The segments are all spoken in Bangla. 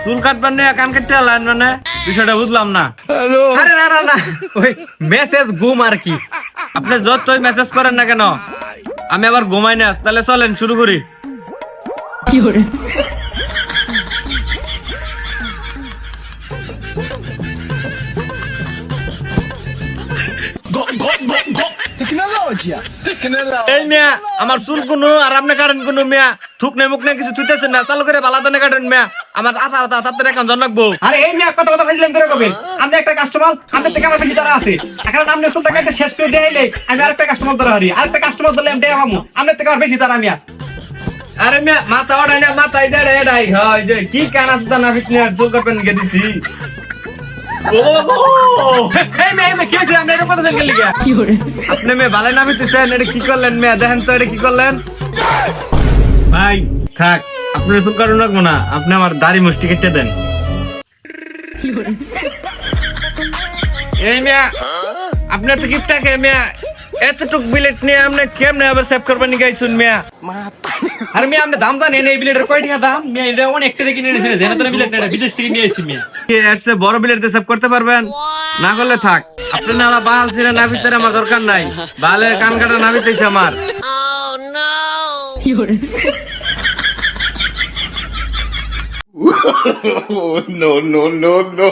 চুল কাটবার নিয়ে কান কাটতে আলেন মানে বিষয়টা বুঝলাম না। আরে না না না, ওই মেসেজ ঘুম আর কি। আপনি যতই মেসেজ করেন না কেন আমি আবার ঘুমাই না, তাহলে চলেন শুরু করি। এই মিয়া আমার চুল কোনো আর আপনি কাটেন কোনো মিয়া থুক নেই মুখ নেই কিছু থুইতেছেন না, চালু করে বালা দানে কাটেন মিয়া। আমার আতা আতা তাতে এখন জন লাগবো। আরে এই মেয়ে কথা কথা ফাইজলাম করে কবেন? আপনি একটা কাস্টমার, আপনার থেকে আমার বেশি তারা আছে। এখন আপনি চুলটা কাটতে শেষ করে দেখাইলে আমি আরেকটা কাস্টমার ধরে হারি, আরেকটা কাস্টমার ধরলে আমি দেখাবো আপনার থেকে আমার বেশি তারা মিয়া। আরে মিয়া মাথা ওড়াই না, মাথা ইদার এডাই হয় যে কি কানা সুতা না ফিটনে চুল কাটবেন গে দিছি। ও এই মেয়ে কি হয়েছে? আপনি এরকম কথা গেলি গা? আপনি মেয়ে ভালো নামি তুইছেন, এটা কি করলেন মেয়া? দেখেন তো এটা কি করলেন ভাই। থাক আপনি চুল কাটুন রাখবো না, আপনি আমার দাড়ি মুষ্টি কেটে দেন। এই মিয়া আপনার তো গিফট থাকে মিয়া, এতটুক বিলেট নিয়ে আপনি কেমনে আবার সেভ করবেন গাইছুন মিয়া? আরে মেয়ে আপনি দাম জানেন এই বিলেটের কয় টাকা দাম? মেয়ে এটা অনেক টাকা কিনে এনেছেন, জেনে তো বিলেট না, বিদেশ থেকে নিয়ে এসেছি মেয়ে। এর চেয়ে বড় বিলেট দিয়ে সেভ করতে পারবেন? না করলে থাক, আপনি না বাল ছিলেন না ভিতরে আমার দরকার নাই, বালের কান কাটা না ভিতরে আমার। No, no, no, no.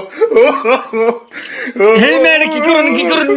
এই মেয়ে কি করুন কি করুন